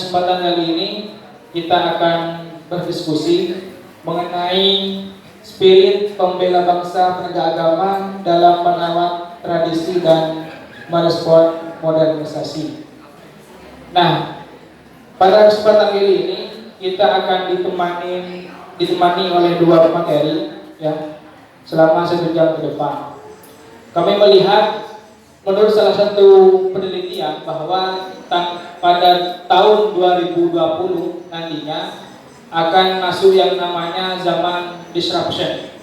kesempatan kali ini kita akan berdiskusi mengenai spirit pembela bangsa penegak agama dalam merawat tradisi dan merespon modernisasi. Nah, pada kesempatan kali ini kita akan ditemani oleh dua materi ya selama 1 jam ke depan. Kami melihat menurut salah satu penelitian bahwa pada tahun 2020 nantinya akan masuk yang namanya zaman disruption,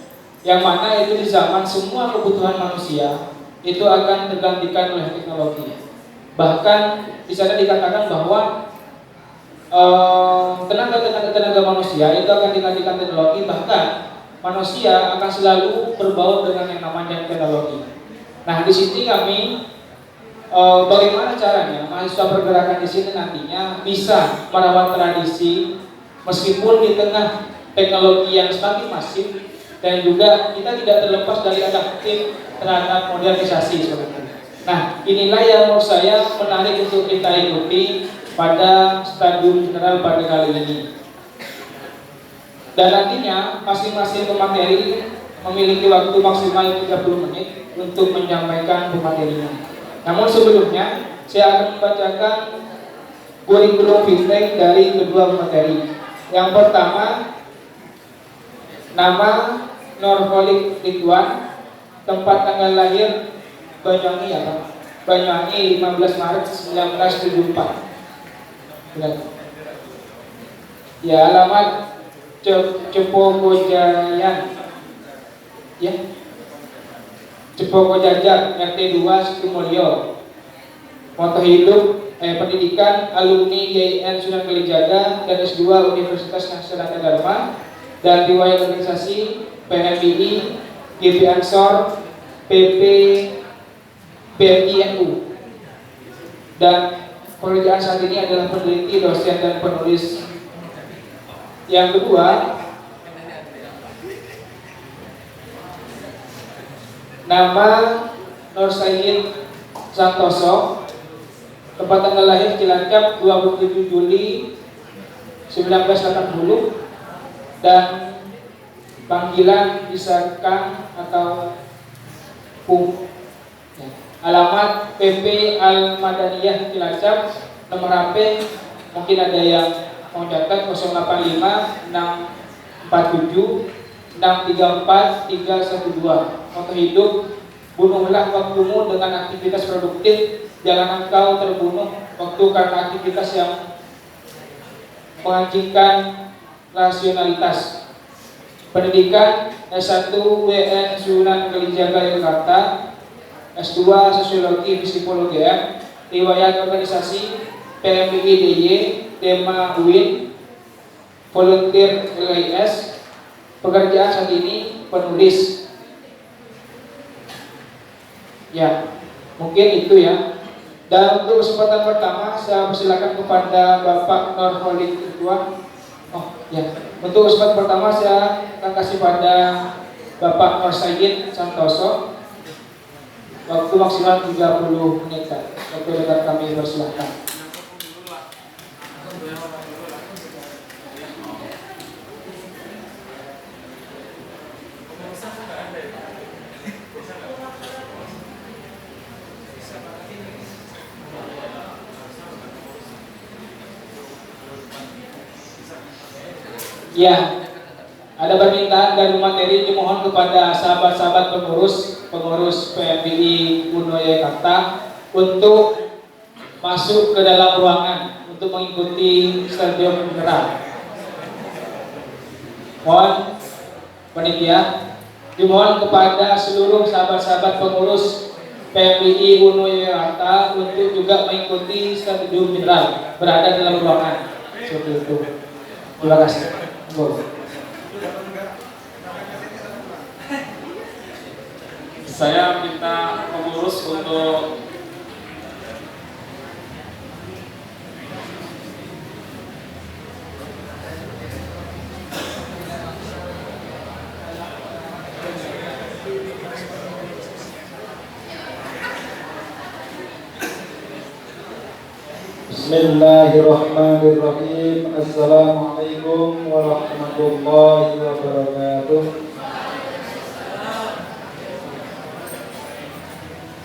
yang mana itu di zaman semua kebutuhan manusia itu akan tergantikan oleh teknologi. Bahkan di sana dikatakan bahwa tenaga manusia itu akan digantikan teknologi, bahkan manusia akan selalu berbaur dengan yang namanya teknologi. Nah, di sini kami bagaimana caranya mahasiswa pergerakan di sini nantinya bisa merawat tradisi meskipun di tengah teknologi yang semakin masif, dan juga kita tidak terlepas dari adaptif terhadap modernisasi sebenarnya. Nah, inilah yang menurut saya menarik untuk kita ikuti pada stadium general pada kali ini. Dan nantinya masing-masing pemateri memiliki waktu maksimal 30 menit untuk menyampaikan pematerinya. Namun sebelumnya saya akan membacakan kurikulum vitae dari kedua pemateri. Yang pertama, nama Nurholik Ridwan, tempat tanggal lahir Banyuwangi ya Pak. Banyuwangi 15 Maret 1974. Ya, alamat Cepogojayan ya, Cepogojajar RT 2 Situmulyo. Moto hidup pendidikan alumni YIN Sunan Kalijaga dan S2 Universitas Nasional Dharma, dan riwayat organisasi PMII, GP Ansor, PP BMI-NU, dan pekerjaan saat ini adalah peneliti, dosen, dan penulis. Yang kedua, nama Nur Sayyid Santoso, tempat tanggal lahir Cilacap 27 Juli 1980, dan panggilan bisa Kang atau Pung. Alamat PP Al-Madaniyah Cilacap, nomor HP mungkin ada yang mau catat 085 647 634 312. Moto hidup, bunuhlah waktumu dengan aktivitas produktif, jangan engkau terbunuh waktu karena aktivitas yang mengancingkan rasionalitas. Pendidikan S1 WN Sunan Kalijaga Yogyakarta, S2 Sosiologi Psikologi UGM, riwayat organisasi PMII DIY, tema UIN, volunteer LIS, pekerjaan saat ini penulis. Ya, mungkin itu ya. Dan untuk kesempatan pertama saya persilakan kepada Bapak Nurholik Ridwan. Oh ya, untuk kesempatan pertama saya akan kasih pada Bapak Nur Sayyid Santoso. Waktu maksimal 30 menit. Waktu dekat kami persilahkan. Ya, ada permintaan dari materi, dimohon kepada sahabat-sahabat pengurus PMII UNO Yogyakarta untuk masuk ke dalam ruangan untuk mengikuti stadium general. Mohon panitia, dimohon kepada seluruh sahabat-sahabat pengurus PMII UNO Yogyakarta untuk juga mengikuti stadium general, berada dalam ruangan. Seperti itu. Terima kasih. Saya minta pengurus untuk Bismillahirrahmanirrahim. Assalamualaikum warahmatullahi wabarakatuh.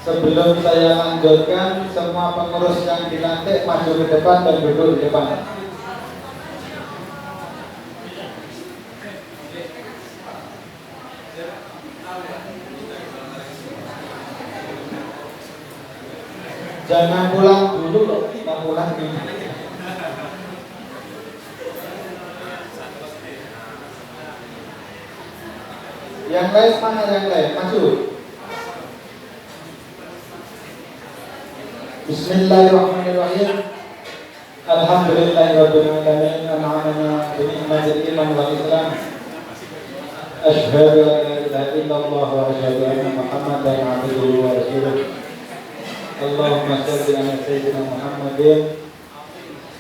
Sebelum saya lanjutkan, semua pengurus yang dilantik maju ke depan dan duduk di depan. Jangan pulang dulu loh, kita pulang dulu. Yang lain mana yang lain? Maju. Bismillahirrahmanirrahim. Alhamdulillahirabbil alamin an'amana bi ni'matil iman wal islam. Asyhadu an la ilaha illallah wa asyhadu anna Muhammadan abduhu wa rasuluh. Allahumma shalli ala sayyidina Muhammadin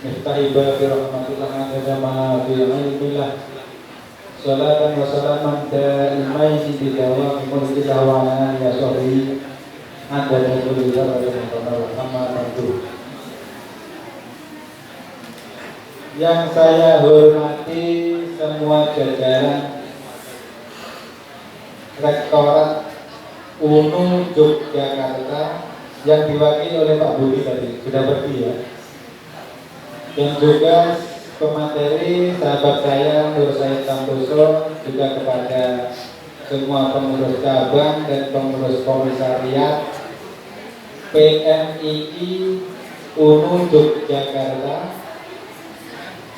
miftahi babi rahmatillah wa fi ilmillah. Salatan wa salaman da'imaini bi dawami mulkillah wa ala alihi wa sahbihi. Anda dan beliau yang saya hormati semua jajaran Rektorat UNU Yogyakarta yang diwakili oleh Pak Budi tadi sudah pergi ya, dan juga pemateri sahabat saya Nur Said Santoso, juga kepada semua pengurus cabang dan pengurus komisariat PMII UNU Yogyakarta.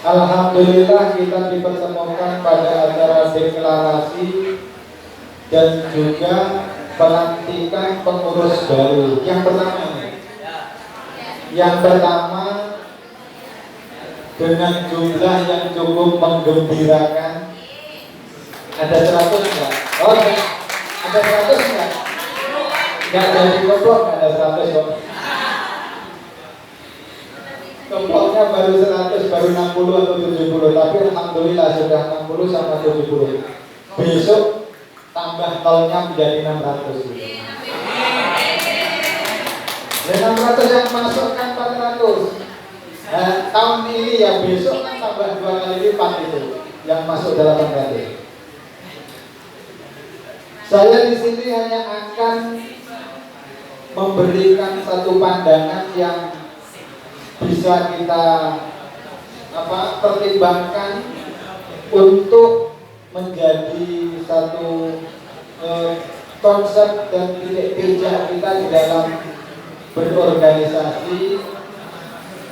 Alhamdulillah kita dipertemukan pada acara deklarasi dan juga pelantikan pengurus baru. Yang pertama dengan jumlah yang cukup menggembirakan. Ada 100 enggak? Oh, ada 100 enggak? Enggak jadi kelompok, ada 100 kok. Kelompoknya baru 100, baru 60 atau 70, tapi alhamdulillah sudah 60 sama 70. Besok tambah tahunnya menjadi 600. Dan 600 yang masuk kan 400. Nah, tahun ini ya besok kan tambah 2 kali lipat itu yang masuk dalam 800. Saya di sini hanya akan memberikan satu pandangan yang bisa kita pertimbangkan untuk menjadi satu konsep dan titik pijak kita di dalam berorganisasi,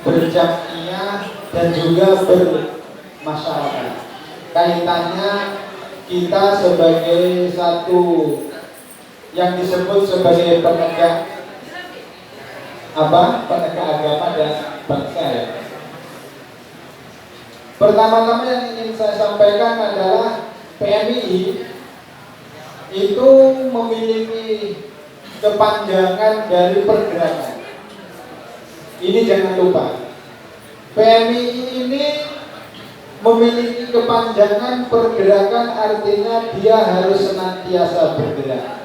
berjamiah dan juga bermasyarakat. Kaitannya kita sebagai satu yang disebut sebagai penegak agama dan bangsa ya. Pertama-tama yang ingin saya sampaikan adalah PMII itu memiliki kepanjangan dari pergerakan. Ini jangan lupa, PMII ini memiliki kepanjangan pergerakan, artinya dia harus senantiasa bergerak.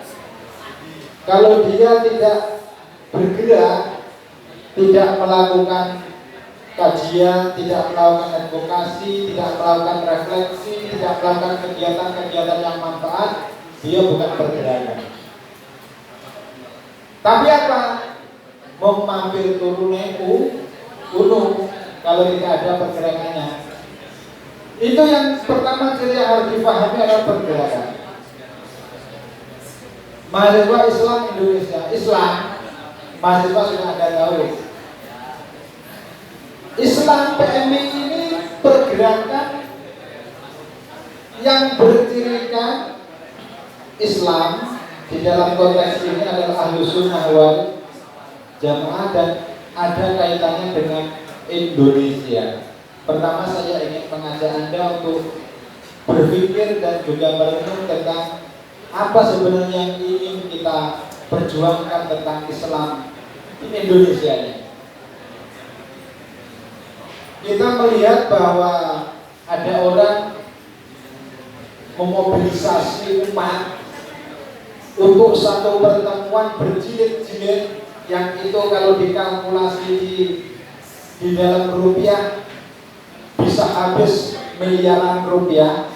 Kalau dia tidak bergerak, tidak melakukan kajian, tidak melakukan advokasi, tidak melakukan refleksi, tidak melakukan kegiatan-kegiatan yang manfaat, dia bukan pergerakan. Tapi apa? Mau mampir turun gunung kalau tidak ada pergerakannya. Itu yang pertama kali harus dipahami adalah pergerakan. Mahasiswa Islam Indonesia, mahasiswa sudah ada tahu. Islam PMI ini pergerakan yang bercirikan Islam di dalam konteks ini adalah Ahlus Sunnah wal Jamaah dan ada kaitannya dengan Indonesia. Pertama saya ingin mengajak Anda untuk berpikir dan juga merenung tentang apa sebenarnya yang ingin kita perjuangkan tentang Islam di Indonesia ini. Kita melihat bahwa ada orang memobilisasi umat untuk satu pertemuan berjilid-jilid yang itu kalau dikalkulasi di di dalam rupiah bisa habis miliaran rupiah,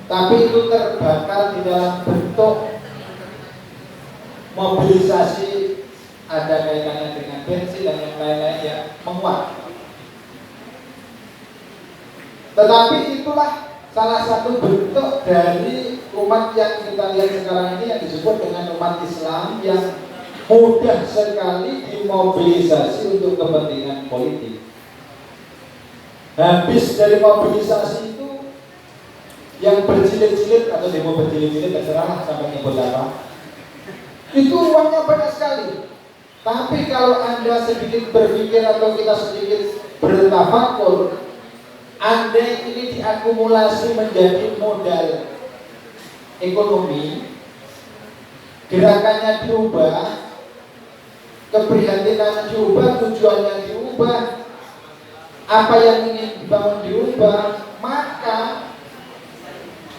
tapi itu terbakar di dalam bentuk mobilisasi, ada kaitannya dengan bensin dan yang lain-lain yang menguat. Tetapi itulah salah satu bentuk dari umat yang kita lihat sekarang ini yang disebut dengan umat Islam yang mudah sekali dimobilisasi untuk kepentingan politik. Habis dari mobilisasi itu yang berjilid-jilid atau demo berjilid-jilid terserah sampai nyebut apa, itu uangnya banyak sekali. Tapi kalau Anda sedikit berpikir atau kita sedikit bertafakur, andai ini diakumulasi menjadi modal ekonomi, gerakannya diubah, keprihatinannya diubah, tujuannya diubah, apa yang ingin dibangun diubah, maka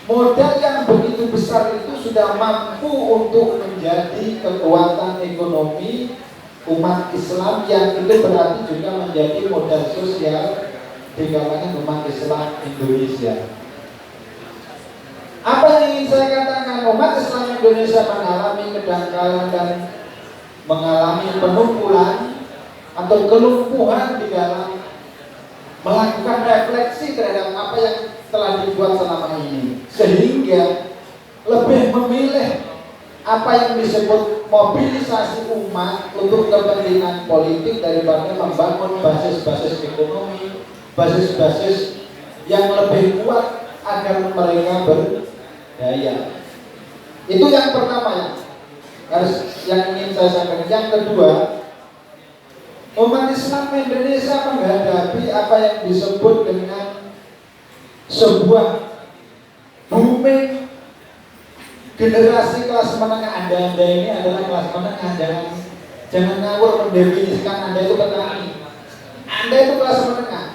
modal yang begitu besar itu sudah mampu untuk menjadi kekuatan ekonomi umat Islam, yang itu berarti juga menjadi modal sosial di kalangan umat Islam Indonesia. Apa yang ingin saya katakan, umat Islam Indonesia mengalami kedangkalan dan mengalami penumpulan atau kelumpuhan di dalam melakukan refleksi terhadap apa yang telah dibuat selama ini, sehingga lebih memilih apa yang disebut mobilisasi umat untuk kepentingan politik daripada membangun basis-basis ekonomi, basis-basis yang lebih kuat agar mereka berdaya. Itu yang pertama yang ingin saya sampaikan. Yang kedua, umat Islam Indonesia menghadapi apa yang disebut dengan sebuah booming generasi kelas menengah. Anda ini adalah kelas menengah, jangan ngawur mendefinisikan Anda itu petani. Anda itu kelas menengah,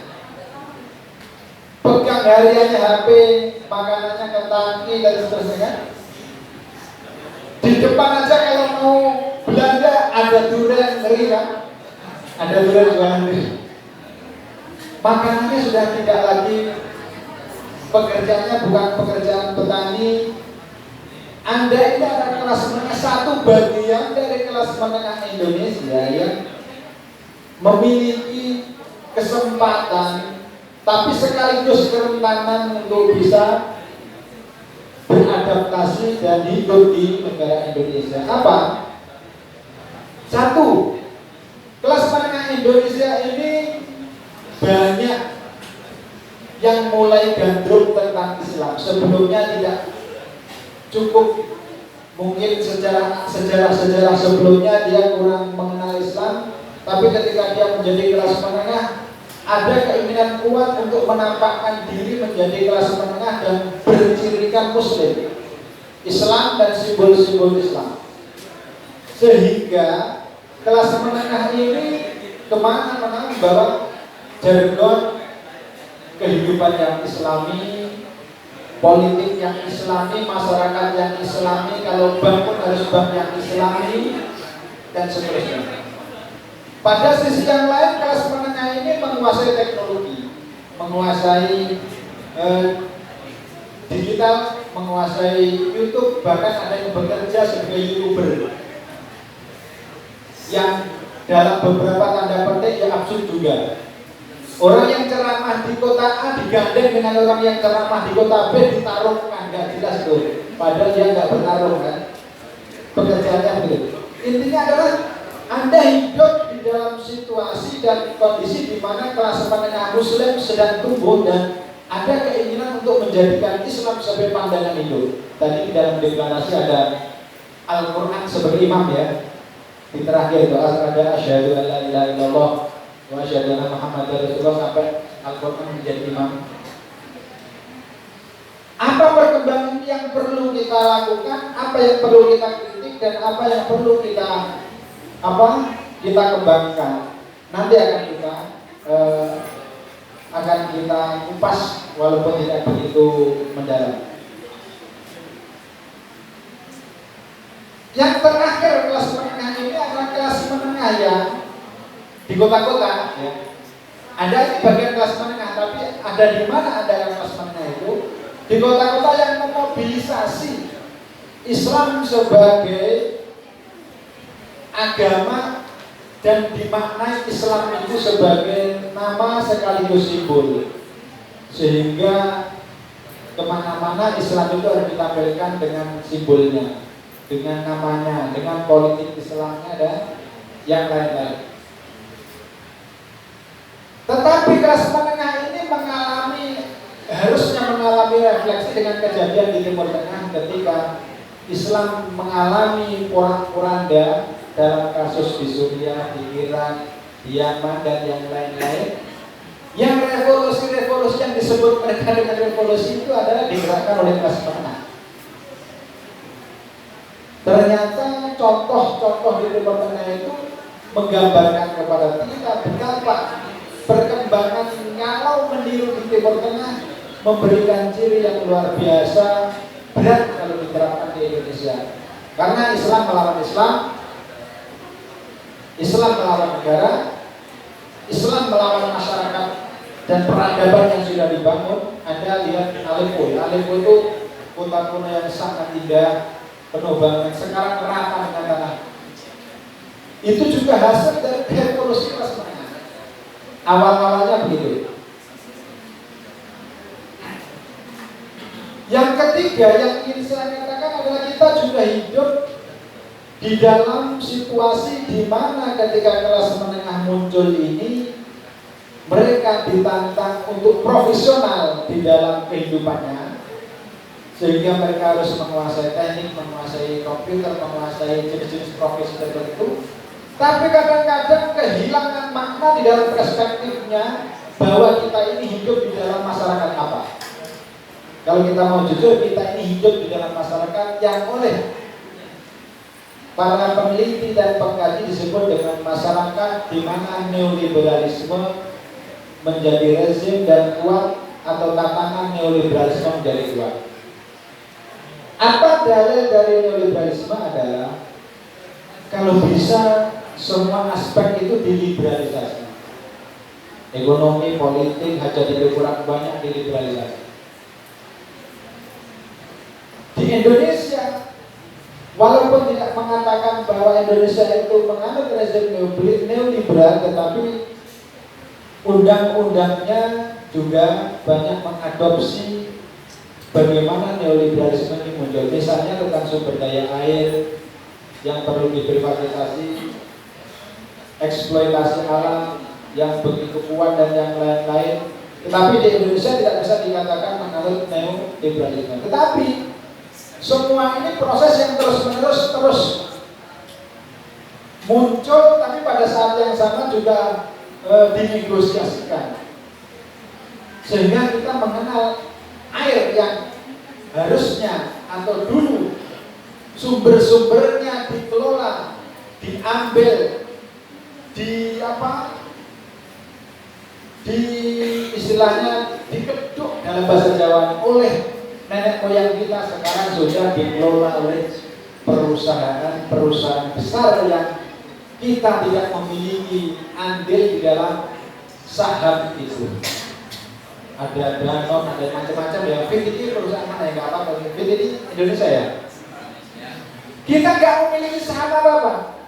pegang hariannya HP, makanannya ketaki dan seterusnya. Di depan aja kalau mau belanja ada durian, ngeri kan? Ada durian jualan diri. Makanannya sudah tidak lagi, pekerjaannya bukan pekerjaan petani. Anda ini adalah kelas menengah, satu bagian dari kelas menengah Indonesia yang memiliki kesempatan tapi sekaligus kerentanan untuk bisa beradaptasi dan hidup di negara Indonesia. Apa? Satu, kelas menengah Indonesia ini banyak yang mulai gandrung tentang Islam. Sebelumnya tidak cukup, mungkin sejarah sebelumnya dia kurang mengenal Islam, tapi ketika dia menjadi kelas menengah, ada keinginan kuat untuk menampakkan diri menjadi kelas menengah dan bercirikan Muslim, Islam dan simbol-simbol Islam, sehingga kelas menengah ini kemana-mana membawa jargon kehidupan yang Islami, politik yang Islami, masyarakat yang Islami, kalau bank pun harus bank yang Islami, dan seterusnya. Pada sisi yang lain, kelas menengah ini menguasai teknologi, menguasai digital, menguasai YouTube, bahkan ada yang bekerja sebagai YouTuber yang dalam beberapa tanda petik ya absurd juga. Orang yang ceramah di kota A digandeng dengan orang yang ceramah di kota B ditaruhkan, nggak jelas tuh. Padahal dia nggak bertaruh kan. Pekerjaannya begitu. Intinya adalah Anda hidup di dalam situasi dan kondisi di mana kelas menengah Muslim sedang tumbuh dan ada keinginan untuk menjadikan Islam sebagai pandangan hidup. Tadi di dalam deklarasi ada Al-Quran sebagai imam ya. Di terakhir doa ada asyhadu an la ilaha illallah wa asyhadu anna Muhammadar Rasulullah sampai Al-Quran menjadi imam. Apa perkembangan yang perlu kita lakukan, apa yang perlu kita kritik, dan apa yang perlu kita kembangkan. Nanti akan kita kupas walaupun tidak begitu mendalam. Yang terakhir, kelas menengah ini adalah kelas menengah yang di kota-kota ya. Ada ini bagian kelas menengah, tapi ada di mana ada yang kelas menengah itu? Di kota-kota yang memobilisasi Islam sebagai agama dan dimaknai Islam itu sebagai nama sekaligus simbol, sehingga kemana-mana Islam itu harus ditampilkan dengan simbolnya, dengan namanya, dengan politik Islamnya dan yang lain-lain. Tetapi kelas menengah ini harusnya mengalami refleksi dengan kejadian di Timur Tengah ketika Islam mengalami porak-poranda dalam kasus di Suriah, di Irak, di Yaman dan yang lain-lain. Yang revolusi-revolusi yang disebut mereka dengan revolusi itu adalah digerakkan oleh kelas menengah. Ternyata contoh-contoh di Timur Tengah itu menggambarkan kepada kita betapa perkembangan kalau meniru di Timur Tengah memberikan ciri yang luar biasa berat kalau diterapkan di Indonesia. Karena Islam melawan Islam, Islam melawan negara, Islam melawan masyarakat dan peradaban yang sudah dibangun. Anda lihat Aleppo. Aleppo itu kota kuno yang sangat indah, penuh bangunan, sekarang rata dengan tanah. Itu juga hasil dari revolusi kelas menengah. Awal-awalnya begitu. Yang ketiga yang ingin saya katakan adalah kita juga hidup di dalam situasi di mana ketika kelas menengah muncul ini, mereka ditantang untuk profesional di dalam kehidupannya, sehingga mereka harus menguasai teknik, menguasai komputer, menguasai jenis-jenis profesi tertentu. Tapi kadang-kadang kehilangan makna di dalam perspektifnya bahwa kita ini hidup di dalam masyarakat apa. Kalau kita mau jujur, kita ini hidup di dalam masyarakat yang oleh para peneliti dan pengkaji disebut dengan masyarakat di mana neoliberalisme menjadi rezim dan kuat, atau tatanan neoliberalisme menjadi kuat. Apa dalil dari neoliberalisme adalah kalau bisa semua aspek itu diliberalisasi. Ekonomi, politik, hajat hidup kurang banyak diliberalisasi. Di Indonesia, walaupun tidak mengatakan bahwa Indonesia itu menganut rezim neoliberal, tetapi undang-undangnya juga banyak mengadopsi bagaimana neoliberalisme ini muncul. Misalnya tentang sumber daya air yang perlu diprivatisasi, eksploitasi alam yang begitu kuat dan yang lain-lain. Tetapi di Indonesia tidak bisa dikatakan menganut neoliberalisme. Tetapi semua ini proses yang terus muncul, tapi pada saat yang sama juga dinegosiasikan, sehingga kita mengenal air yang harusnya atau dulu sumber-sumbernya dikelola, diambil, istilahnya dikeduk dalam bahasa Jawa oleh nenek moyang kita, sekarang sudah dikelola oleh perusahaan besar yang kita tidak memiliki andil di dalam saham itu. Ada Danone, ada macam-macam ya. VTT perusahaan mana ya? Nggak apa-apa. VTT Indonesia ya. Kita nggak memiliki saham apa-apa.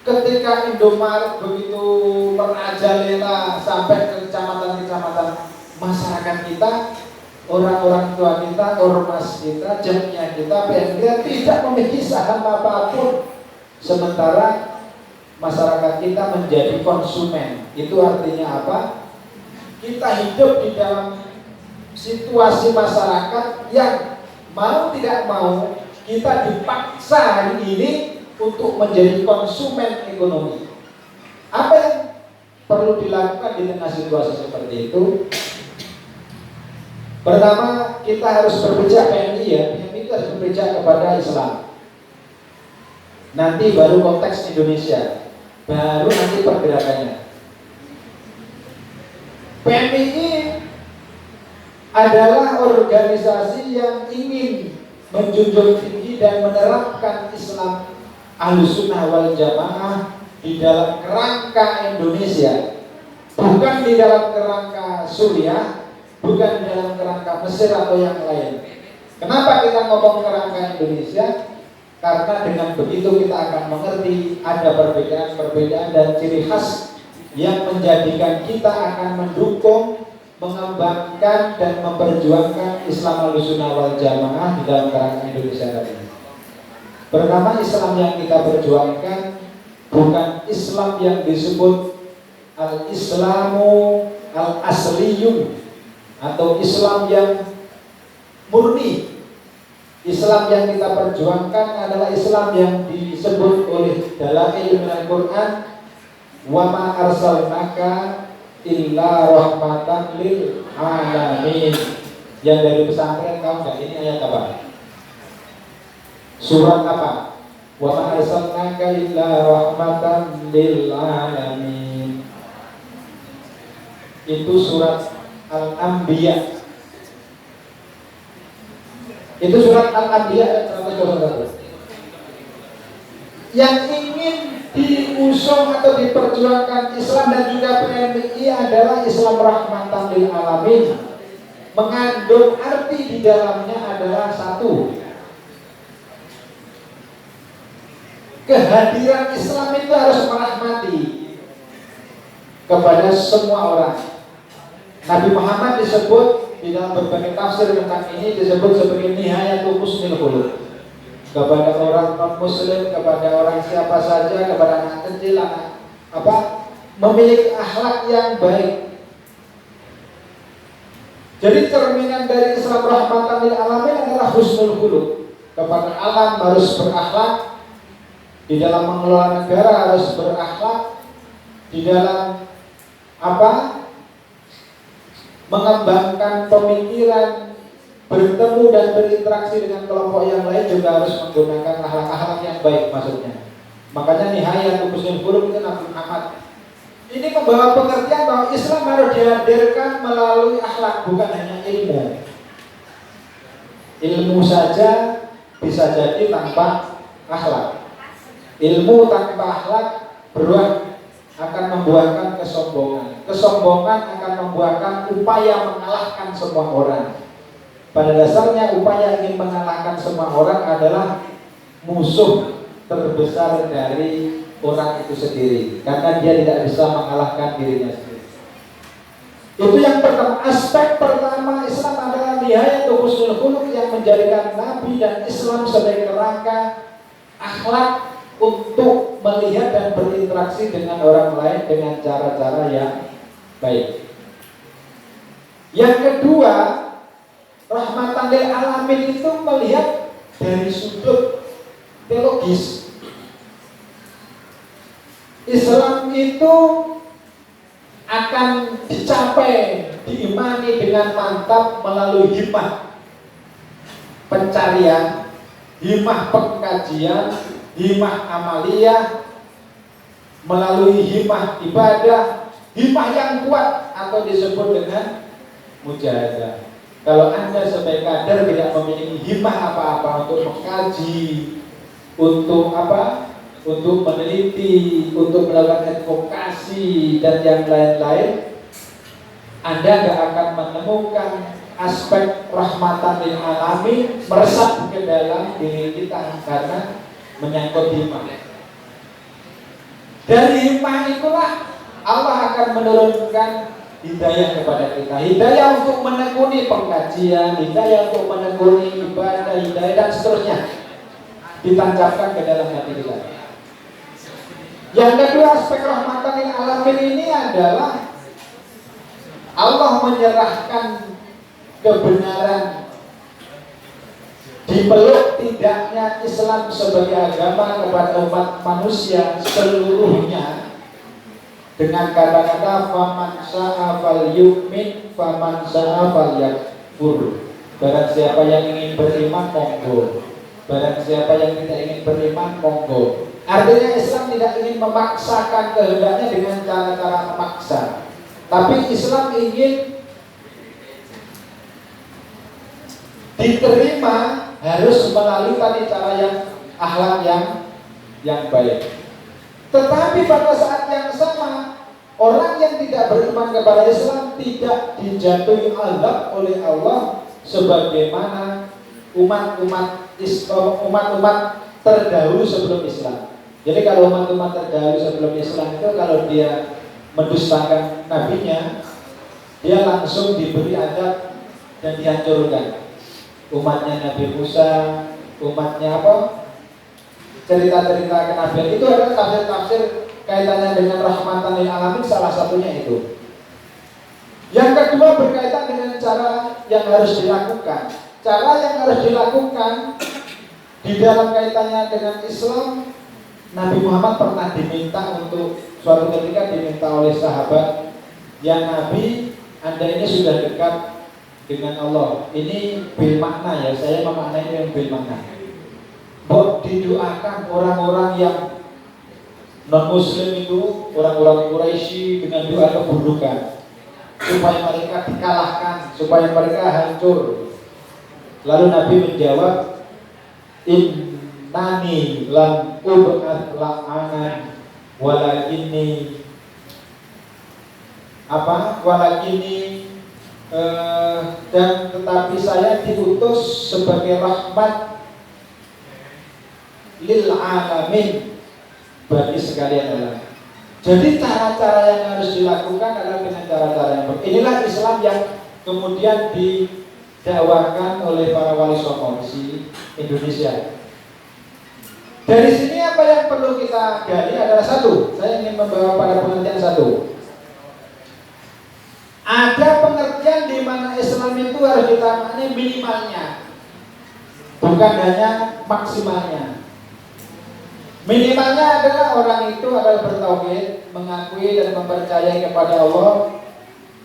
Ketika Indomaret begitu merajalela sampai ke kecamatan-kecamatan, masyarakat kita, orang-orang tua kita, ormas kita, jamnya kita, PNG tidak memiliki saham apapun. Sementara masyarakat kita menjadi konsumen. Itu artinya apa? Kita hidup di dalam situasi masyarakat yang mau tidak mau kita dipaksa hari ini untuk menjadi konsumen ekonomi. Apa yang perlu dilakukan di tengah situasi seperti itu? Pertama, kita harus berpijak PMI ya. PMI itu harus berpijak kepada Islam. Nanti baru konteks Indonesia, baru nanti pergerakannya. PMI adalah organisasi yang ingin menjunjung tinggi dan menerapkan Islam Ahlussunnah wal Jamaah di dalam kerangka Indonesia. bukan di dalam kerangka Suriah, bukan di dalam kerangka Mesir atau yang lain. Kenapa kita ngomong kerangka Indonesia? Karena dengan begitu kita akan mengerti ada perbedaan-perbedaan dan ciri khas yang menjadikan kita akan mendukung, mengembangkan dan memperjuangkan Islam Ahlussunnah wal Jamaah di dalam kerangka Indonesia tadi. Pertama, Islam yang kita perjuangkan bukan Islam yang disebut al-Islamu al-asliyun atau Islam yang murni. Islam yang kita perjuangkan adalah Islam yang disebut oleh dalam ilmu Al-Quran, wa ma arsalnaka illa rahmatan lil alamin. Yang dari pesantren tahu nggak ini ayat apa? Surat apa? Wa ma arsalnaka illa rahmatan lil alamin. Itu surat Al-Anbiya. Itu surat Al-Anbiya ayat 121. Yang ingin diusung atau diperjuangkan Islam dan juga PMI adalah Islam rahmatan lil alamin. Mengandung arti di dalamnya adalah satu, kehadiran Islam itu harus merahmati kepada semua orang. Nabi Muhammad disebut di dalam berbagai tafsir tentang ini disebut sebagai nihayatul husnil khuluq. Kepada orang non muslim, kepada orang siapa saja, kepada anak kecil, anak memiliki akhlak yang baik. Jadi cerminan dari Islam rahmatan lil alamin adalah husnul khuluq. Kepada alam harus berakhlak, di dalam mengelola negara harus berakhlak, di dalam mengembangkan pemikiran, bertemu dan berinteraksi dengan kelompok yang lain juga harus menggunakan akhlak-akhlak yang baik maksudnya. Makanya nihayatul husnul khuluq itu Nabi Muhammad ini membawa pengertian bahwa Islam harus dihadirkan melalui akhlak, bukan hanya ilmu. Ilmu saja bisa jadi tanpa akhlak. Ilmu tanpa akhlak akan membuahkan kesombongan. Kesombongan akan membuahkan upaya mengalahkan semua orang. Pada dasarnya upaya ingin mengalahkan semua orang adalah musuh terbesar dari orang itu sendiri, karena dia tidak bisa mengalahkan dirinya sendiri. Itu yang pertama. Aspek pertama Islam adalah nihayatul husnul khuluq yang menjadikan Nabi dan Islam sebagai kerangka akhlak untuk melihat dan berinteraksi dengan orang lain dengan cara-cara yang baik. Yang kedua, rahmatan lil alamin itu melihat dari sudut teologis. Islam itu akan dicapai, diimani dengan mantap melalui himmah pencarian, himmah pengkajian, himmah amaliyah, melalui himmah ibadah, himmah yang kuat atau disebut dengan mujahadah. Kalau Anda sebagai kader tidak memiliki himmah apa-apa untuk mengkaji, untuk untuk meneliti, untuk melakukan advokasi dan yang lain-lain, Anda tidak akan menemukan aspek rahmatan lil alamin meresap ke dalam diri kita karena menyangkut himmah. Dari himmah itulah Allah akan menurunkan hidayah kepada kita, hidayah untuk menekuni pengkajian, hidayah untuk menekuni ibadah, hidayah dan seterusnya ditancapkan ke dalam hati kita. Yang kedua, aspek rahmatan lil alamin ini adalah Allah menyerahkan kebenaran, dipeluk tidaknya Islam sebagai agama kepada umat manusia seluruhnya dengan kata-kata faman syaa falyu'min faman syaa falyakfur. Barang siapa yang ingin beriman monggo, barang siapa yang tidak ingin beriman monggo. Artinya Islam tidak ingin memaksakan kehendaknya dengan cara-cara memaksa, tapi Islam ingin diterima harus melalui tadi cara yang akhlak yang baik. Tetapi pada saat yang sama Orang yang tidak beriman kepada Islam tidak dijatuhi azab oleh Allah sebagaimana umat-umat terdahulu sebelum Islam. Jadi kalau umat-umat terdahulu sebelum Islam itu kalau dia mendustakan nabinya, dia langsung diberi azab dan dihancurkan. Umatnya Nabi Musa, umatnya apa? Cerita-cerita kenabian itu adalah tafsir-tafsir kaitannya dengan rahmatan lil alamin, salah satunya itu. Yang kedua berkaitan dengan cara yang harus dilakukan. Cara yang harus dilakukan di dalam kaitannya dengan Islam, Nabi Muhammad pernah diminta untuk suatu ketika diminta oleh sahabat, "Ya Nabi, Anda ini sudah dekat dengan Allah." Ini bil makna ya, saya memaknai dengan bil makna. Buat didoakan orang-orang yang non-muslim itu, orang-orang Quraisy dengan doa keburukan, supaya mereka dikalahkan, supaya mereka hancur. Lalu Nabi menjawab, "Innani lam ub'ats la'anan walakinni dan tetapi saya diutus sebagai rahmat lil alamin, bagi sekalian alam." Jadi cara-cara yang harus dilakukan adalah dengan cara-cara yang inilah Islam yang kemudian didakwakan oleh para wali songo di Indonesia. Dari sini apa yang perlu kita gali adalah satu, saya ingin membawa pada pengertian satu. Ada pengertian di mana Islam itu harus kita maknai minimalnya, bukan hanya maksimalnya. Minimalnya adalah orang itu adalah bertauhid, mengakui dan mempercayai kepada Allah,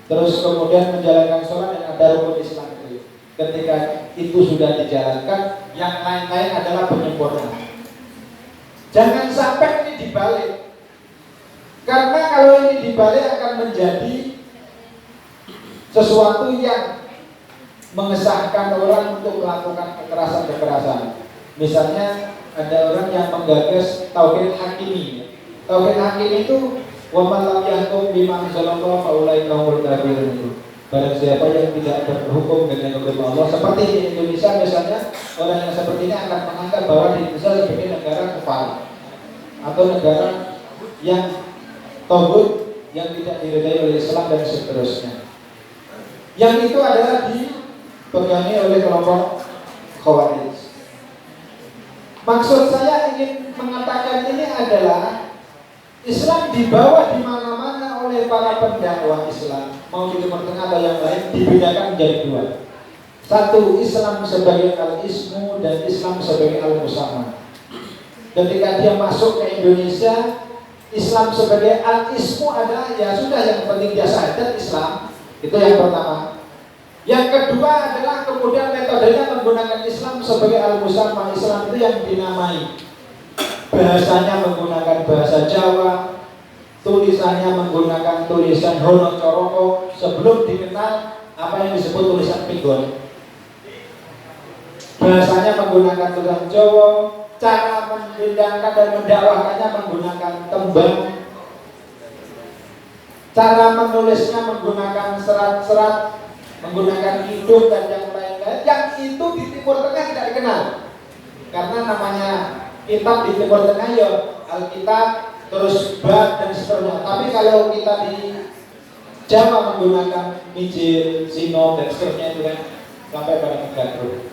terus kemudian menjalankan sholat dan ada rukun Islam itu. Ketika itu sudah dijalankan, yang lain-lain adalah penyempurnaan. Jangan sampai ini dibalik, karena kalau ini dibalik akan menjadi sesuatu yang mengesahkan orang untuk melakukan kekerasan-kekerasan. Misalnya ada orang yang menggagas tauhid hakimi. Tauhid hakimi itu wa man lam yahkum bima anzalallahu fa ulaika humul kafirun itu. Barang siapa yang tidak berhukum dengan hukum Allah, seperti di Indonesia misalnya, orang yang seperti ini akan menganggap bahwa di Indonesia sebagai negara kafir atau negara yang tauhid yang tidak diridai oleh Islam dan seterusnya. Yang itu adalah dipegangi oleh kelompok Khawarij. Maksud saya ingin mengatakan ini adalah Islam dibawa di mana-mana oleh para pendakwah Islam, mau di Timur Tengah atau yang lain, dibedakan menjadi dua. Satu, Islam sebagai al-ismu dan Islam sebagai al-musamma. Ketika dia masuk ke Indonesia, Islam sebagai al-ismu adalah ya sudah, yang penting dia syahadat Islam, itu yang pertama. Yang kedua adalah kemudian metodenya menggunakan Islam sebagai al-musamma. Islam itu yang dinamai, bahasanya menggunakan bahasa Jawa, tulisannya menggunakan tulisan Hono Coroko sebelum dikenal apa yang disebut tulisan Pinggon. Bahasanya menggunakan tulisan Jawa, cara mendendangkan dan mendakwahkannya menggunakan tembang, cara menulisnya menggunakan serat-serat, menggunakan hidup dan yang lain-lain, yang itu di Timur Tengah tidak dikenal. Karena namanya kitab di Timur Tengah ya Alkitab, terus bab dan seterusnya. Tapi kalau kita di Jawa menggunakan Injil, Sinop dan seterusnya itu kan sampai pada Megatro.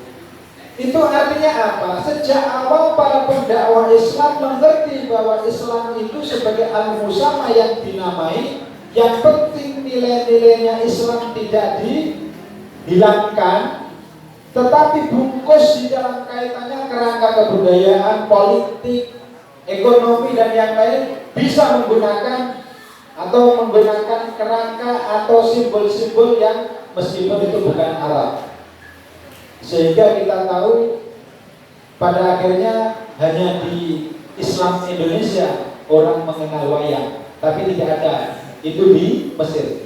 Itu artinya apa? Sejak awal para pendakwah Islam mengerti bahwa Islam itu sebagai al-musamma yang dinamai. Yang penting nilai-nilainya Islam tidak dihilangkan, tetapi bungkus di dalam kaitannya kerangka kebudayaan, politik, ekonomi dan yang lain bisa menggunakan kerangka atau simbol-simbol yang meskipun itu bukan Arab. Sehingga kita tahu pada akhirnya hanya di Islam Indonesia orang mengenal wayang, tapi tidak ada itu di Mesir.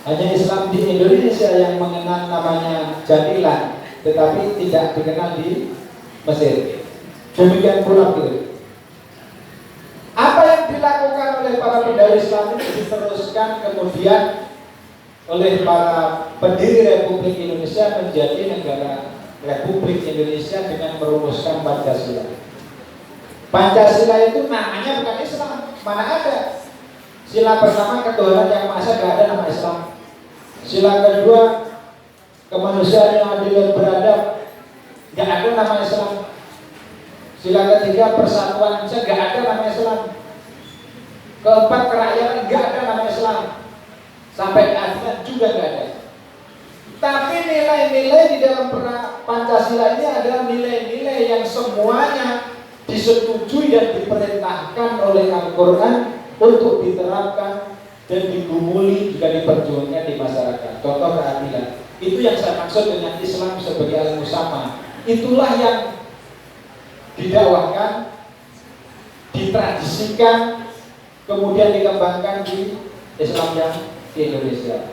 Hanya Islam di Indonesia yang mengenal namanya jadilan, tetapi tidak dikenal di Mesir. Demikian pula gitu. Apa yang dilakukan oleh para pendahulu dari Islam itu diteruskan kemudian oleh para pendiri Republik Indonesia menjadi negara Republik Indonesia dengan merumuskan Pancasila. Pancasila itu namanya bukan Islam, mana ada. Sila pertama ketuhanan yang maha esa, gak ada nama Islam. Sila kedua kemanusiaan yang adil dan beradab, gak ada nama Islam. Sila ketiga persatuan Indonesia, gak ada nama Islam. Keempat kerakyatan, gak ada nama Islam. Sampai keadilan juga gak ada. Tapi nilai-nilai di dalam Pancasila ini adalah nilai-nilai yang semuanya disetujui dan diperintahkan oleh Al-Quran untuk diterapkan dan digumuli juga diperjuangkan di masyarakat. Contoh keadilan. Itu yang saya maksud dengan Islam sebagai al-musamma. Itulah yang didakwahkan, ditradisikan, kemudian dikembangkan di Islam yang di Indonesia.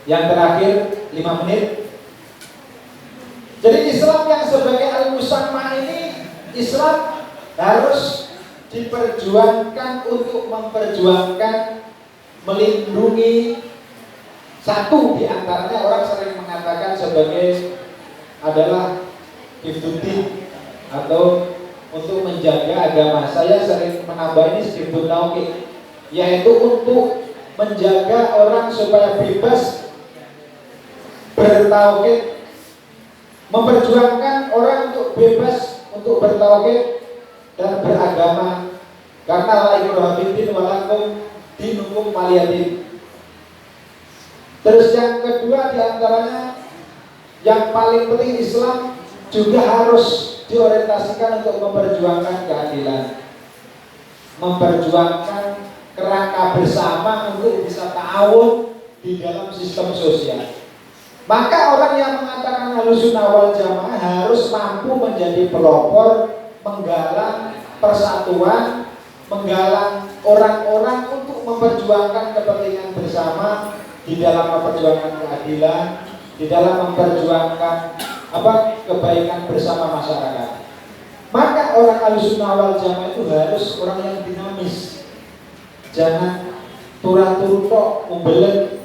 Yang terakhir 5 menit. Jadi Islam yang sebagai al-musamma ini, Islam harus diperjuangkan untuk memperjuangkan, melindungi. Satu di antaranya orang sering mengatakan sebagai adalah hifdzuddin atau untuk menjaga agama. Saya sering menambah ini hifdzut tauhid, yaitu untuk menjaga orang supaya bebas bertauhid, memperjuangkan orang untuk bebas untuk bertauhid dan beragama, karena la ikraha fiddin walakum dinukum waliyadin. Terus yang kedua diantaranya yang paling penting, Islam juga harus diorientasikan untuk memperjuangkan keadilan, memperjuangkan kerangka bersama untuk bisa ta'awun di dalam sistem sosial. Maka orang yang mengatakan Ahlussunnah wal Jamaah harus mampu menjadi pelopor, menggalang persatuan, menggalang orang-orang untuk memperjuangkan kepentingan bersama di dalam memperjuangkan keadilan, di dalam memperjuangkan kebaikan bersama masyarakat. Maka orang Ahlussunnah wal Jamaah itu harus orang yang dinamis. Jangan turun-turun kok, umbelet,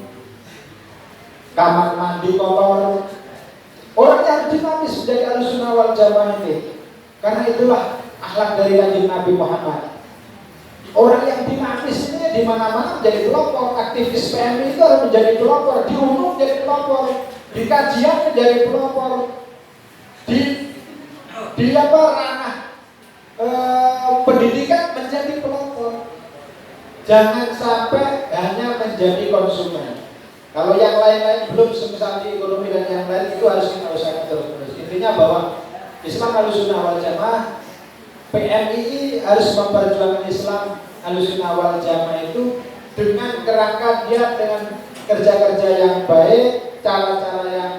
kamar mandi kotor. Orang yang dinamis menjadi Ahlussunnah wal Jamaah ini. Karena itulah akhlak dari Kanjeng Nabi Muhammad. Orang yang dinamis ini di mana-mana menjadi pelopor. Aktivis PMI itu harus menjadi pelopor, di umum menjadi pelopor, di kajian menjadi pelopor, di ranah pendidikan menjadi pelopor. Jangan sampai hanya menjadi konsumen. Kalau yang lain-lain belum, semisal di ekonomi dan yang lain, itu harus kita usahakan terus-menerus. Intinya bahwa Islam Ahlussunnah wal Jamaah, PMII harus memperjuangkan Islam Ahlussunnah wal Jamaah itu dengan kerangka dia dengan kerja-kerja yang baik, cara-cara yang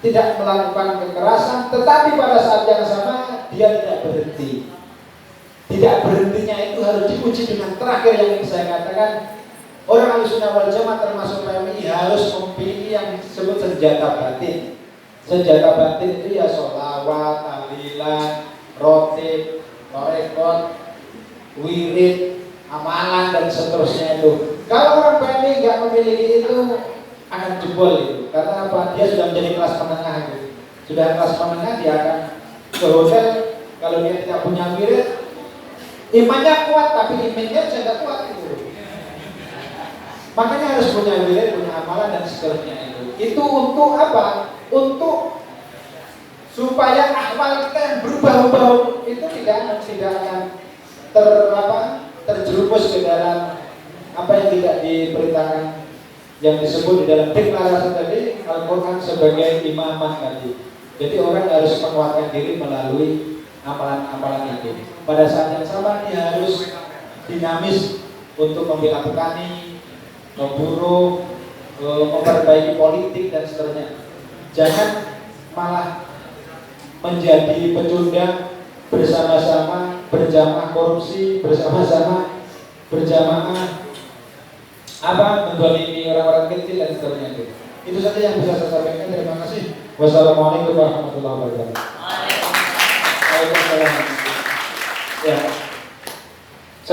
tidak melakukan kekerasan, tetapi pada saat yang sama dia tidak berhenti. Tidak berhentinya itu harus diuji dengan terakhir yang ingin saya katakan. Orang Ahlussunnah wal Jamaah termasuk PMI harus memiliki yang disebut senjata batin. Senjata batin itu ya sholawat, tahlilan, rotib, torekot, wirid, amalan dan seterusnya itu. Kalau orang PMI nggak memiliki itu akan jebol itu. Karena apa? Dia sudah menjadi kelas menengah gitu. Sudah kelas menengah, dia akan ke hotel. Kalau dia tidak punya wirid, imannya kuat tapi imannya tidak kuat itu. Makanya harus punya wirid, punya amalan dan seterusnya itu. Itu untuk apa? Untuk supaya akhlak kita yang berubah-ubah itu tidak akan terjerumus ke dalam apa yang tidak diperintahkan, yang disebut di dalam deklarasi tadi Al-Quran sebagai imaman tadi. Jadi orang harus menguatkan diri melalui amalan-amalan itu. Pada saat yang sama dia harus dinamis untuk membela petani, memburuh, memperbaiki politik dan seterusnya. Jangan malah menjadi pecundang, bersama-sama berjamaah korupsi, bersama-sama berjamaah mendolimi orang-orang kecil dan seterusnya itu. Itu saja yang bisa saya sampaikan. Terima kasih. Wassalamualaikum warahmatullahi wabarakatuh. Waalaikumsalam. Ya.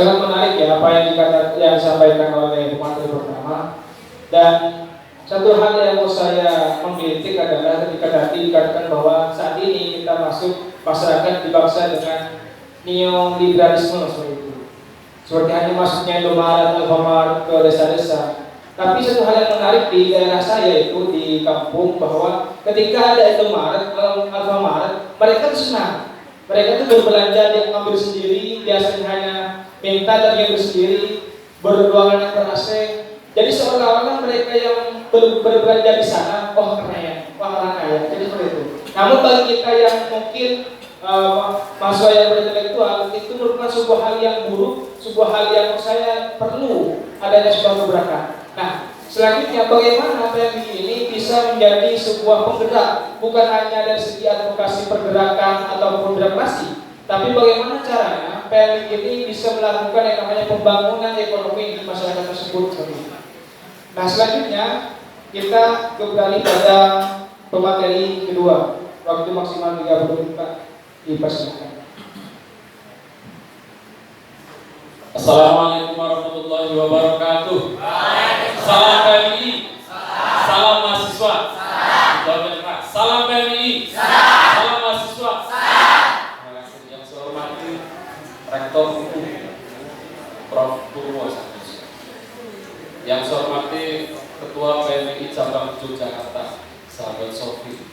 Sangat menarik ya apa yang disampaikan oleh pemateri pertama. Dan satu hal yang mau saya menggelitik adalah ketika tadi dikatakan bahwa saat ini kita masuk masyarakat dibangsa dengan neoliberalisme seperti itu. Seperti hanya masuknya Indomaret, Alfamart ke desa-desa. Tapi satu hal yang menarik di daerah saya itu di kampung bahwa ketika ada Indomaret, Alfamart, mereka tuh senang. Mereka tuh berbelanja dia ngambil sendiri, biasanya hanya minta dan ngambil sendiri, berruangan yang ber-AC. Jadi seolah-olah mereka yang berbelanja di sana, wah keren, wah orang kaya. Jadi seperti itu. Namun bagi kita yang mungkin mahasiswa yang berintelektual itu merupakan sebuah hal yang buruk, sebuah hal yang menurut saya perlu adanya sebuah gebrakan. Nah, selanjutnya bagaimana PMI ini bisa menjadi sebuah penggerak, bukan hanya dari segi advokasi pergerakan ataupun birokrasi, tapi bagaimana caranya PMI ini bisa melakukan yang namanya pembangunan ekonomi di masyarakat tersebut. Nah, selanjutnya kita kembali pada pemateri kedua. Waktu maksimal 30 menit, Pak. Dipersilakan. Assalamualaikum warahmatullahi wabarakatuh. Salam PMI. Salam mahasiswa. Salam PMI. Salam mahasiswa. Terima kasih. Yang saya hormati Rektor UU Prof. Purwo. Yang saya hormati Ketua PMI Cabang Yogyakarta, sahabat Sofi.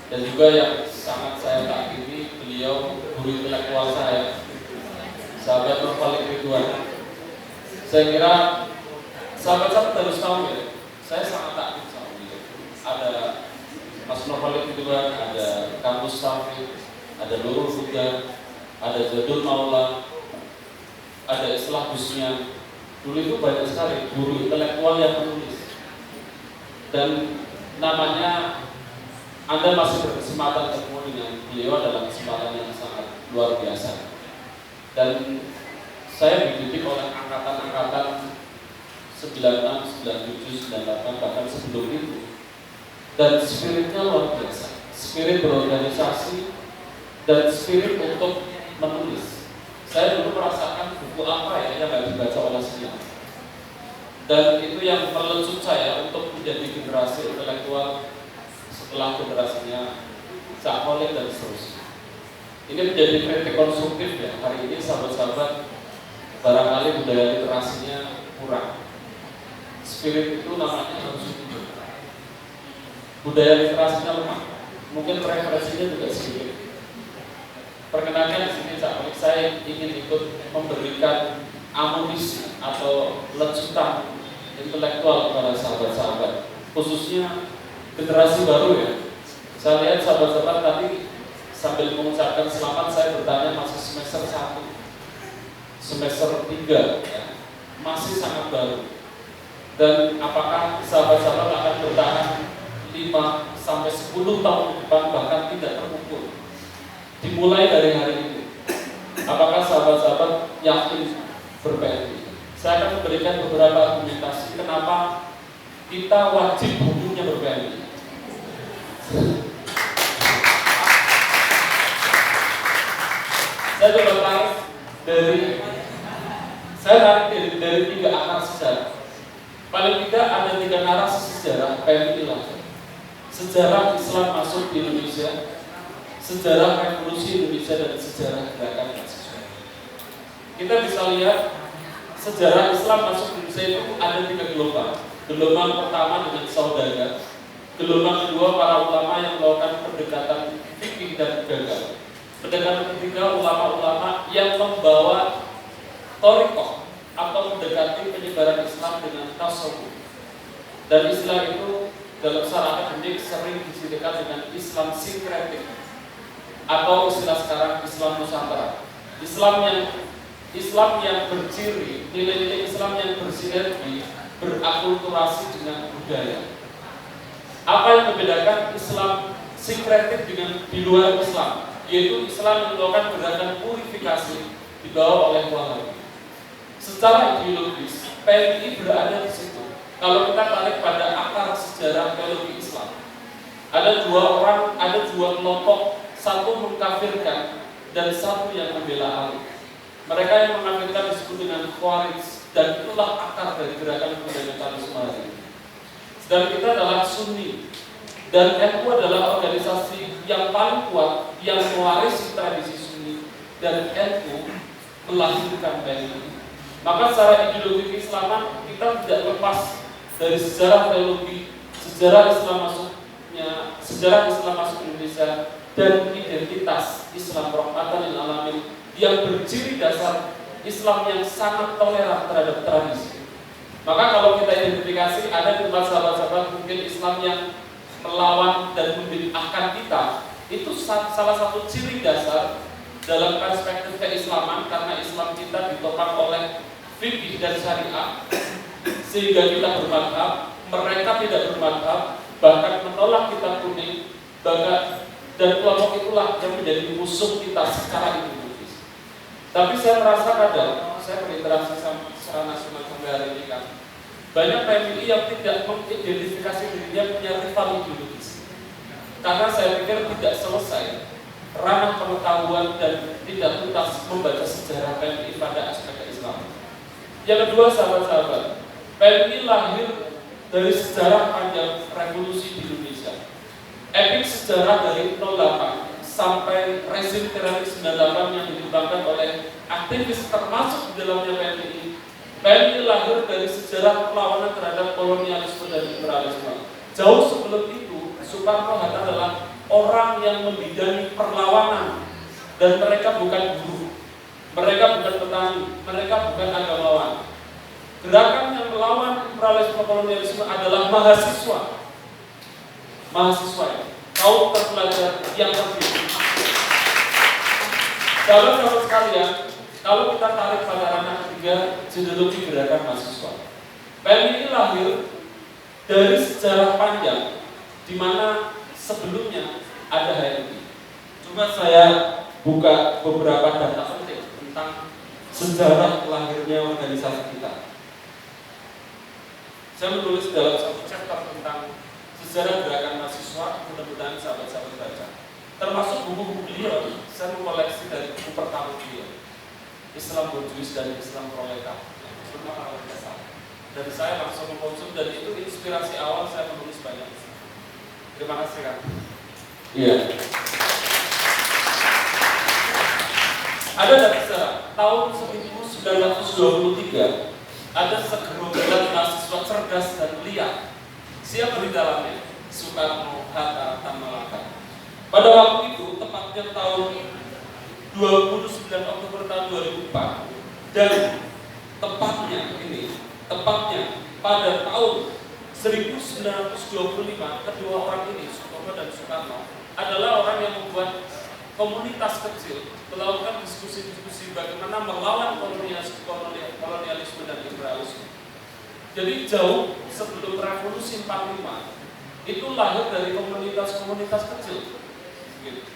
Dan juga yang sangat saya takdiri, beliau guru intelektual saya, sahabat Nurfalik Ridwan. Saya kira sahabat-sahabat harus tahu ya, saya sangat takut sama beliau. Ada Mas Nurfalik Ridwan, ada Kampus Safi, ada Nurul Huda, ada Jadul Maula, ada Islah Busnya. Dulu itu banyak sekali guru intelektual yang menulis. Dan namanya Anda masih berkesempatan ketemu dengan beliau dalam kesempatan yang sangat luar biasa. Dan saya dididik oleh angkatan-angkatan 96, 97, 98 bahkan sebelum itu. Dan spiritnya luar biasa. Spirit berorganisasi dan spirit untuk menulis. Saya dulu merasakan buku apa ya yang nggak dibaca oleh siapa. Dan itu yang melecut saya untuk menjadi generasi intelektual setelah generasinya Cak Khalid dan seterusnya. Ini menjadi kritik konstruktif ya. Hari ini sahabat-sahabat barangkali budaya literasinya kurang. Spirit itu namanya harus hidup. Budaya literasinya lemah. Mungkin referensinya juga sedikit. Perkenalkan di sini saya ingin ikut memberikan amunisi atau lecutan intelektual kepada sahabat-sahabat, khususnya generasi baru ya. Saya lihat sahabat-sahabat tadi sambil mengucapkan selamat, saya bertanya masih semester 1, semester 3 ya, masih sangat baru. Dan apakah sahabat-sahabat akan bertahan 5 sampai 10 tahun ke depan bahkan tidak terukur? Dimulai dari hari ini. Apakah sahabat-sahabat yakin ber-PMI? Saya akan memberikan beberapa argumentasi kenapa kita wajib hukumnya ber-PMI. Saya coba tarik dari 3 akar sejarah. Paling tidak ada 3 narasi sejarah PMI lahir. Sejarah Islam masuk di Indonesia, sejarah revolusi Indonesia, dan sejarah gerakan mahasiswa. Kita bisa lihat sejarah Islam masuk di Indonesia itu ada 3 gelombang. Gelombang pertama dengan saudagar, gelombang kedua para ulama yang melakukan pendekatan fikih dan gagal, pendekatan ketiga ulama-ulama yang membawa thariqah atau mendekati penyebaran Islam dengan tasawuf. Dan istilah itu dalam secara akademik sering disebutkan dengan Islam sinkretik atau istilah sekarang Islam Nusantara. Islam yang berciri, nilai-nilai Islam yang bersinergi, berakulturasi dengan budaya. Apa yang membedakan Islam sinkretik dengan di luar Islam? Yaitu Islam yang melakukan gerakan purifikasi dibawa oleh Wahabi. Secara ideologis, PMI berada di situ. Kalau kita tarik pada akar sejarah teologi Islam, ada 2 orang, ada 2 kelompok, satu mengkafirkan dan satu yang membela Ali. Mereka yang mengakhirkan disebut dengan Khawarij, dan itulah akar dari gerakan fundamentalisme hari ini. Dan kita adalah Sunni, dan NU adalah organisasi yang paling kuat yang mewarisi tradisi Sunni, dan NU melahirkan PNI. Maka secara ideologi keislaman kita tidak lepas dari sejarah teologi, sejarah Islam masuk Indonesia, dan identitas Islam rahmatan lil alamin yang berciri dasar Islam yang sangat toleran terhadap tradisi. Maka kalau kita identifikasi, ada di tempat sahabat-sahabat mungkin Islam yang melawan dan membid'ahkan kita, itu salah satu ciri dasar dalam perspektif keislaman, karena Islam kita ditopang oleh fikih dan syariah, sehingga kita bermadhab, mereka tidak bermadhab, bahkan menolak kitab kuning, dan kelompok itulah yang menjadi musuh kita secara ideologis. Tapi saya merasa kadang, saya berinteraksi secara nasional sampai hari ini kan, banyak PMI yang tidak mengidentifikasi dirinya punya rival ideologis. Karena saya pikir tidak selesai ranah pengetahuan dan tidak tuntas membaca sejarah PMI pada aspek Islam. Yang kedua, sahabat-sahabat, PMI lahir dari sejarah panjang revolusi di Indonesia. Epik sejarah dari 08 sampai rezim teroris 98 yang dikembangkan oleh aktivis termasuk di dalamnya PMI. PMI lahir dari sejarah perlawanan terhadap kolonialisme dan imperialisme. Jauh sebelum itu, Soekarno-Hatta adalah orang yang membidangi perlawanan, dan mereka bukan buruh, mereka bukan petani, mereka bukan agamawan. Gerakan yang melawan imperialisme kolonialisme adalah mahasiswa, kaum terpelajar yang terpilih. Sahabat-sahabat sekalian, kalau kita tarik pada ranah ketiga, genealogi gerakan mahasiswa, PMI lahir dari sejarah panjang, di mana sebelumnya ada HMI. Coba saya buka beberapa data penting tentang sejarah lahirnya organisasi kita. Saya menulis dalam satu chapter tentang sejarah gerakan mahasiswa, mudah-mudahan sahabat-sahabat baca. Termasuk buku-buku beliau, saya mengoleksi dari buku pertama beliau, Islam Bourgeois dan Islam Proletar, dan saya langsung mengkonsum, dan itu inspirasi awal saya menulis banyak. Terima kasih kan. Iya. Ada data sejarah tahun 1923 ada segerombolan mahasiswa cerdas dan liar. Siapa di dalamnya? Soekarno, Hatta, Tan Malaka. Pada waktu itu, tepatnya tahun 29 Oktober tahun 2004, dan tepatnya pada tahun 1925, kedua orang ini, Soekarno dan Soekarno, adalah orang yang membuat komunitas kecil melakukan diskusi-diskusi bagaimana melawan kolonialisme dan imperialisme. Jadi jauh sebelum revolusi 45 itu lahir dari komunitas-komunitas kecil.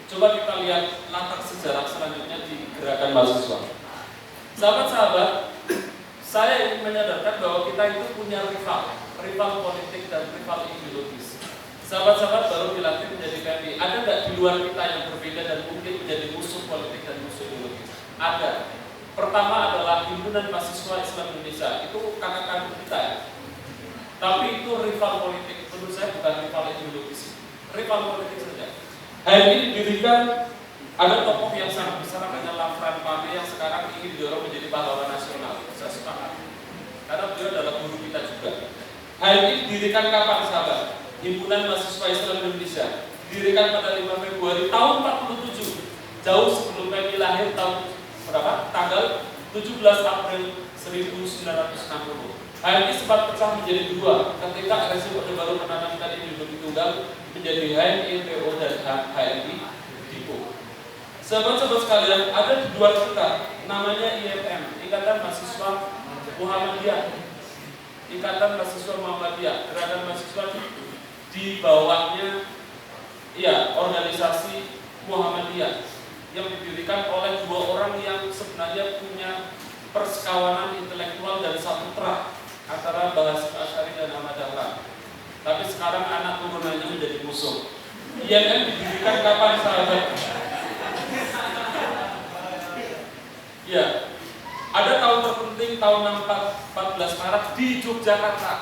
Coba kita lihat latar sejarah selanjutnya di gerakan mahasiswa. Sahabat-sahabat, saya ingin menyadarkan bahwa kita itu punya rival politik dan rival ideologis. Sahabat-sahabat baru dilatih menjadi PMI. Ada nggak di luar kita yang berbeda dan mungkin menjadi musuh politik dan musuh ideologis? Ada. Pertama adalah Himpunan Mahasiswa Islam Indonesia. Itu kakak kandung kita ya. Tapi itu rival politik. Menurut saya bukan rival ideologis. Rival politik saja. HMI didirikan, ada tokoh yang sangat besar namanya Lafran Pame yang sekarang ingin didorong menjadi pahlawan nasional. Saya sepakat. Karena beliau adalah guru kita juga. HMI didirikan kapan sahabat? Himpunan Mahasiswa Islam Indonesia didirikan pada 5 Februari tahun 47, jauh sebelum PMI lahir tahun berapa? Tanggal 17 April 1960. HMI sempat pecah menjadi dua ketika rezim Orde Baru menanamkan ideologi tunggal menjadi HMI PO dan HMI DIPO. Sahabat-sahabat sekalian, ada di luar kita namanya IMM, Ikatan Mahasiswa Muhammadiyah. Ikatan Mahasiswa Muhammadiyah, gerakan mahasiswa di bawahnya organisasi Muhammadiyah yang didirikan oleh dua orang yang sebenarnya punya persekawanan intelektual dan satu terak antara Bahasim Asy'ari dan Ahmad Dahlan. Tapi sekarang anak turunannya menjadi musuh. IMM didirikan kapan sahabat? Ya, Ada tahun terpenting tahun 14 Maret di Yogyakarta.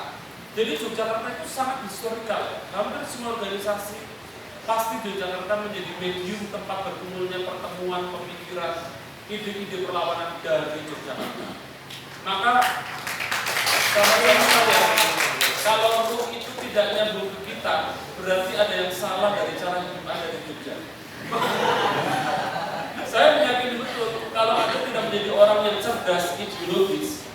Jadi Yogyakarta itu sangat historikal. Hampir semua organisasi pasti Yogyakarta menjadi medium tempat berkumpulnya pertemuan, pemikiran, ide-ide perlawanan dari Yogyakarta. Maka sahabat saya, kalau ruh itu tidak nyambung ke kita, berarti ada yang salah dari cara hidup Anda di Jogja. Saya meyakini betul, kalau Anda tidak menjadi orang yang cerdas ideologis,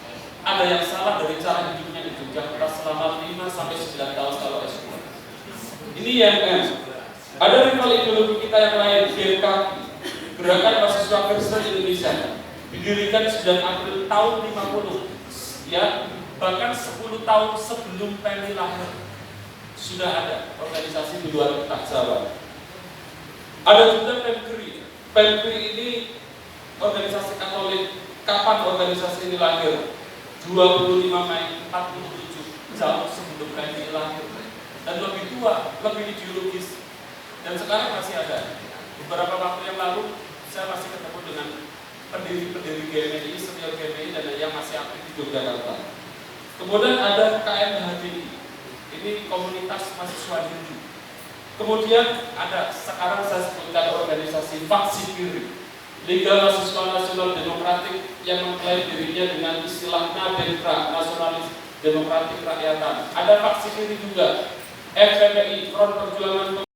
ada yang salah dari cara hidupnya di Jogja selama 5-9 tahun kalau S2. Ini yang ada rival ideologi kita yang lain, GKI, Gerakan Mahasiswa Kristen Indonesia, didirikan 9 April tahun 50, ya, bahkan 10 tahun sebelum Penny lahir sudah ada organisasi di luar Kota Jawa. Ada juga PEMKRI. PEMKRI ini organisasi Katolik. Kapan organisasi ini lahir? 25 Mei 47, jauh sebelum Penny lahir. Dan lebih tua, lebih ideologis. Dan sekarang masih ada. Beberapa waktu yang lalu saya masih ketemu dengan pendiri-pendiri GMI, senior GMI dan yang masih aktif di Yogyakarta. Kemudian ada KMHDI, ini komunitas mahasiswa Hindu. Kemudian ada, sekarang saya sebutkan organisasi Faksi Kiri, Liga Mahasiswa Nasional Demokratik yang mengklaim dirinya dengan istilah NADENRA, Nasionalis Demokratik Rakyatan. Ada Faksi Kiri juga, FPPI, Front Perjuangan